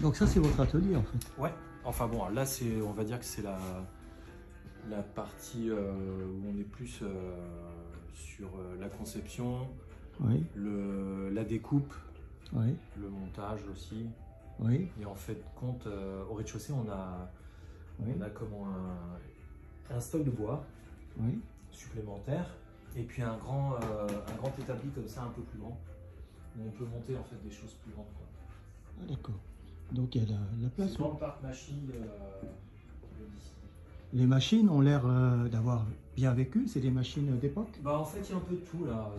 Donc ça, c'est votre atelier en fait. Ouais, enfin bon, là, on va dire que c'est la partie où on est plus sur la conception, Oui, la découpe, oui, le montage aussi. oui, Et en fait, compte, au rez-de-chaussée, on oui, a comment un stock de bois oui. supplémentaire et puis un grand établi comme ça, un peu plus grand, où on peut monter en fait des choses plus grandes, quoi. Ah, d'accord. Donc il y a la place. C'est dans le parc machine d'ici. Les machines ont l'air d'avoir bien vécu. C'est des machines d'époque. Bah en fait il y a un peu de tout là.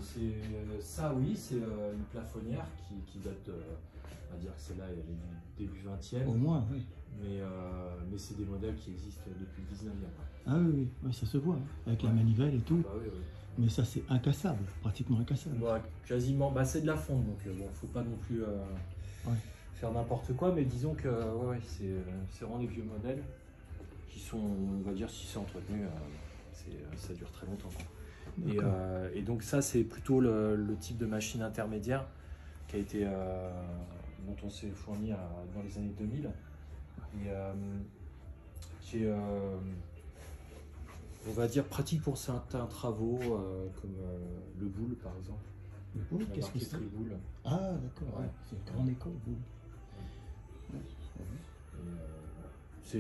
Ça oui, c'est une plafonnière qui date, on va dire que celle-là elle est du début 20e. Au moins, oui. Mais c'est des modèles qui existent depuis le 19e. Ah oui, oui, oui, ça se voit, hein, avec la manivelle et tout. Bah oui, oui. Mais ça, c'est incassable, pratiquement incassable. Bah, quasiment, bah, c'est de la fonte, donc bon, faut pas non plus Ouais. faire n'importe quoi, mais disons que ouais, c'est vraiment des vieux modèles qui sont, on va dire, si c'est entretenu, ça dure très longtemps, quoi. Et donc ça, c'est plutôt le type de machine intermédiaire qui a été, dont on s'est fourni dans les années 2000, et qui est, on va dire, pratique pour certains travaux, comme le boule, par exemple. Le boule, La qu'est-ce que c'est? marqueterie boule. Ah, d'accord, Ouais. ouais, c'est une grande école, boule. Ouais.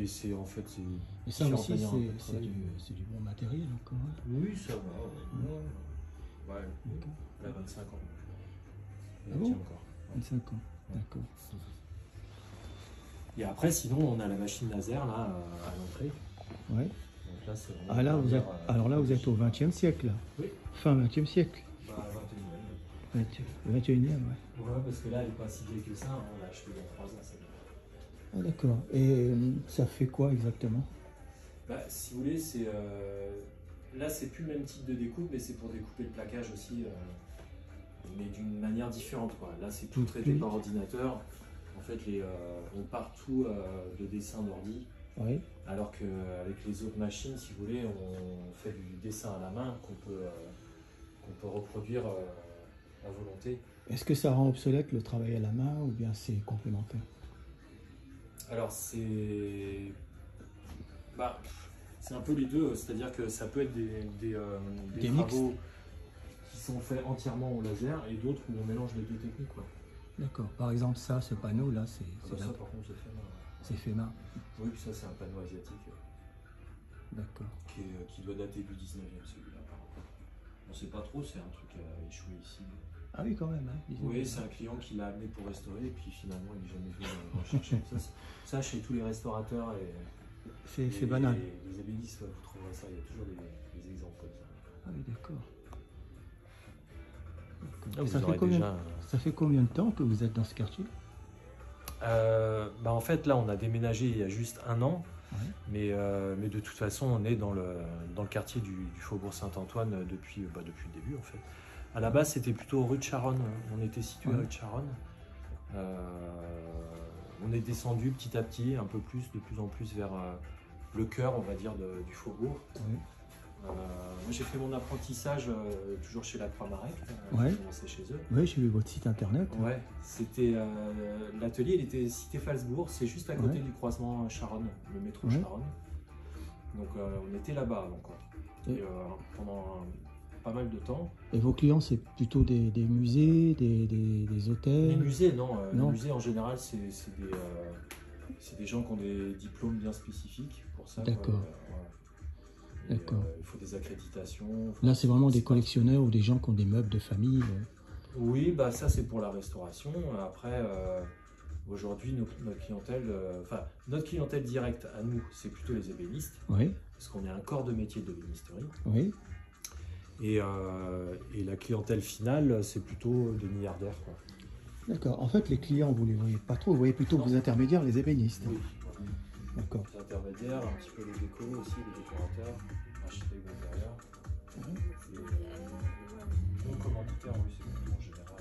C'est en fait, c'est Et ça différentes aussi, manières de c'est travailler. du bon matériel encore. Hein. Oui, ça va. Ouais, D'accord. elle a 25 ans. Ah Elle bon tient encore. 25 ans, d'accord. Et après, sinon, on a la machine laser là à l'entrée. Ouais. Donc là, c'est vraiment Ah, là, vous êtes, première, alors là, vous êtes au XXe siècle, là. Oui. Fin XXe siècle. Bah, 21e. 21e, ouais. Ouais, parce que là, elle n'est pas si vieille que ça. On l'a acheté il y a 3 ans, ça. Ah, d'accord. Et ça fait quoi exactement? Bah, si vous voulez, là, c'est plus le même type de découpe, mais c'est pour découper le plaquage aussi, mais d'une manière différente, quoi. Là, c'est tout traité par ordinateur. En fait, on part tout de dessin d'ordi. Oui. Alors qu'avec les autres machines, si vous voulez, on fait du dessin à la main qu'on peut reproduire à volonté. Est-ce que ça rend obsolète le travail à la main ou bien c'est complémentaire? Alors c'est un peu les deux, c'est-à-dire que ça peut être des travaux qui sont faits entièrement au laser et d'autres où on mélange les deux techniques, quoi. D'accord. Par exemple, ça, ce panneau là, Ça par contre c'est fait main. c'est fait main. Oui, puis ça c'est un panneau asiatique D'accord. qui doit dater du 19e celui-là. On sait pas trop, c'est un truc qui a échoué ici. Ah oui, quand même. Hein, Oui, c'est un client qui l'a amené pour restaurer et puis finalement il n'est jamais venu rechercher. Ça chez tous les restaurateurs et c'est banal. les ébénistes, vous trouverez ça, il y a toujours des exemples comme ça. Ah oui, d'accord. Ah, Ça fait combien de temps que vous êtes dans ce quartier? En fait là on a déménagé il y a juste 1 an, Ouais. mais de toute façon on est dans le quartier du Faubourg Saint-Antoine depuis le début en fait. À la base c'était plutôt rue de Charonne, on était situé rue de Charonne. On est descendu petit à petit, un peu plus, de plus en plus vers le cœur, on va dire, du Faubourg. Oui. Moi j'ai fait mon apprentissage toujours chez la Croix-Marec, Ouais. j'ai commencé chez eux. Oui, j'ai vu votre site internet. Ouais, c'était l'atelier, il était cité Falsbourg, c'est juste à côté Ouais. du croisement Charonne, le métro Ouais. Charonne. Donc on était là-bas encore. Et pendant pas mal de temps. Et vos clients, c'est plutôt des musées, des hôtels? Les musées, non. Non. Les musées en général, c'est des gens qui ont des diplômes bien spécifiques pour ça. D'accord. D'accord. Il faut des accréditations. Là, c'est vraiment des collectionneurs ou des gens qui ont des meubles de famille. Oui, bah ça c'est pour la restauration. Après, aujourd'hui, notre clientèle directe à nous, c'est plutôt les ébénistes, Oui, parce qu'on est un corps de métier de l'ébénisterie. oui. Et la clientèle finale, c'est plutôt des milliardaires, quoi. D'accord. En fait, les clients, vous les voyez pas trop. Vous voyez plutôt vos intermédiaires, les ébénistes. Oui. D'accord. Les intermédiaires, un petit peu les décos aussi, les décorateurs, architectes d'intérieur. Et nos commanditaires, oui, c'est plutôt en général.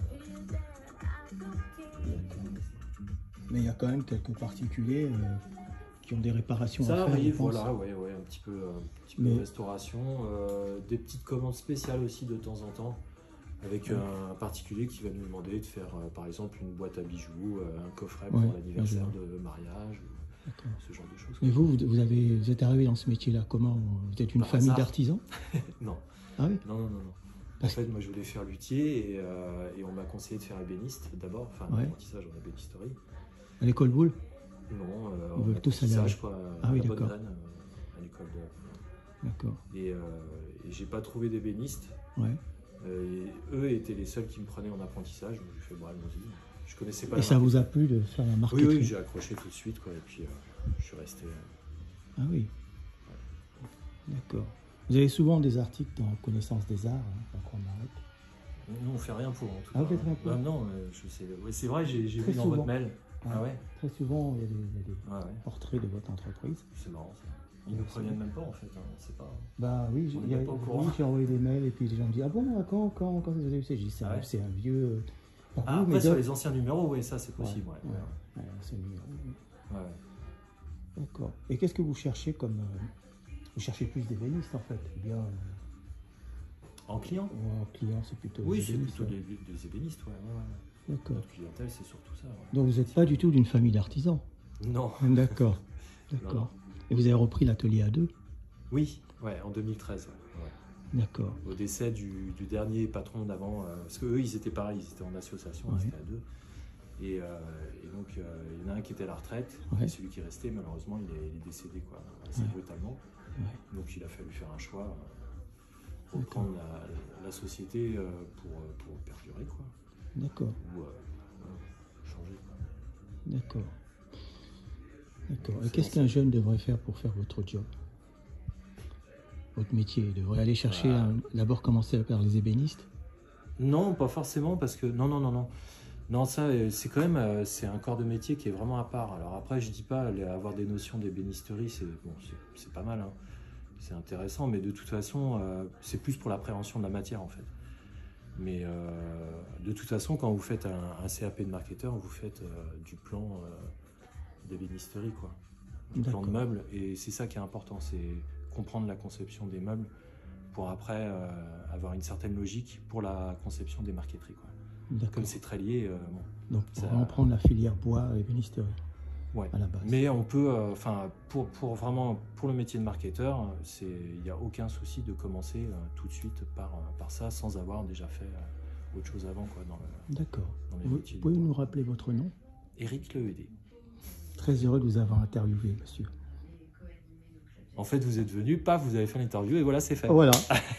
Mais il y a quand même quelques particuliers qui ont des réparations Ça à faire. arrive, je pense. voilà, ouais, un petit peu de restauration, des petites commandes spéciales aussi de temps en temps. Avec un particulier qui va nous demander de faire, par exemple, une boîte à bijoux, un coffret pour Ouais, l'anniversaire de mariage, D'accord. ce genre de choses. Mais vous êtes arrivé dans ce métier-là comment? Vous êtes une Par famille hasard. d'artisans? Non, Ah oui? non, non, non, non. En Parce- fait, moi, je voulais faire luthier et on m'a conseillé de faire ébéniste d'abord, enfin, un Ouais. apprentissage en ébénisterie. À l'école Boulle? Non, Ils veulent en tous aller apprentissage, quoi, Ah oui, à la bonne d'accord. graine, à l'école de... D'accord. Et j'ai pas trouvé d'ébéniste. Ouais. Et eux étaient les seuls qui me prenaient en apprentissage, donc j'ai fait bon, allons-y. Je connaissais pas Et la ça marque. vous a plu de faire la Oui, marqueterie? oui, j'ai accroché tout de suite, quoi, et puis je suis resté. Ah oui. D'accord. Vous avez souvent des articles dans Connaissance des Arts, donc on arrête. Nous, on fait rien pour, en tout Ah, cas. vous faites rien pour? Non, je sais. Ouais, c'est vrai, j'ai Très vu dans souvent. votre mail. Ah ouais? Très souvent, il y a des Ouais, ouais. portraits de votre entreprise. C'est marrant ça. Ils nous préviennent même pas en fait, hein, on sait pas. Bah oui, On n'est pas au courant. oui, j'ai envoyé des mails et puis les gens me disent ah bon, quand vous avez vu ça? J'ai dit Ah ouais. c'est un vieux. Pour Ah, vous, après mais sur d'autres- les anciens numéros, oui, ça c'est possible. Ouais, Ouais, ouais. ouais, c'est le numéro, oui. Ouais, ouais. D'accord. Et qu'est-ce que vous cherchez comme. Vous cherchez plus d'ébénistes en fait? Ou bien. En client? En client, c'est plutôt. Oui, des c'est ébénistes, plutôt ouais. des ébénistes, ouais, ouais, ouais. D'accord. Notre clientèle, c'est surtout ça. Ouais. Donc vous n'êtes pas du tout d'une famille d'artisans? Non. D'accord. Non, D'accord. non. Et vous avez repris l'atelier A2? Oui, ouais, en 2013. Ouais. D'accord. Au décès du dernier patron d'avant, parce qu'eux, ils étaient pareils, ils étaient en association, Ouais. ils étaient à deux. Et donc, il y en a un qui était à la retraite, Ouais. et celui qui restait, malheureusement, il est décédé quoi, assez Ouais. brutalement. Ouais. Donc, il a fallu faire un choix, D'accord. reprendre la société pour perdurer, quoi, D'accord. ou changer. Quoi. D'accord. D'accord. Et C'est qu'est-ce qu'un jeune devrait faire pour faire votre job? Votre métier? Il devrait aller chercher, d'abord commencer par les ébénistes? Non, pas forcément, parce que non, non, non, non. Non, ça, c'est quand même, c'est un corps de métier qui est vraiment à part. Alors après, je dis pas avoir des notions d'ébénisterie, c'est bon, c'est pas mal, hein. C'est intéressant, mais de toute façon, c'est plus pour l'appréhension de la matière en fait. Mais de toute façon, quand vous faites un CAP de marketeur, vous faites du plan d'ébénisterie, quoi, du plan de D'accord. meubles, et c'est ça qui est important, c'est comprendre la conception des meubles pour après avoir une certaine logique pour la conception des marqueteries, quoi. D'accord. Comme c'est très lié, bon, Donc pour ça- vraiment prendre la filière bois et ébénisterie ouais. à la base. Mais on peut, enfin, pour vraiment pour le métier de marketeur, il n'y a aucun souci de commencer tout de suite par ça, sans avoir déjà fait autre chose avant, quoi, D'accord. dans les Vous métiers du pouvez bois. nous rappeler votre nom? Éric Lehédé. Très heureux de vous avoir interviewé, monsieur. En fait, vous êtes venu, paf, vous avez fait l'interview et voilà, c'est fait. Voilà.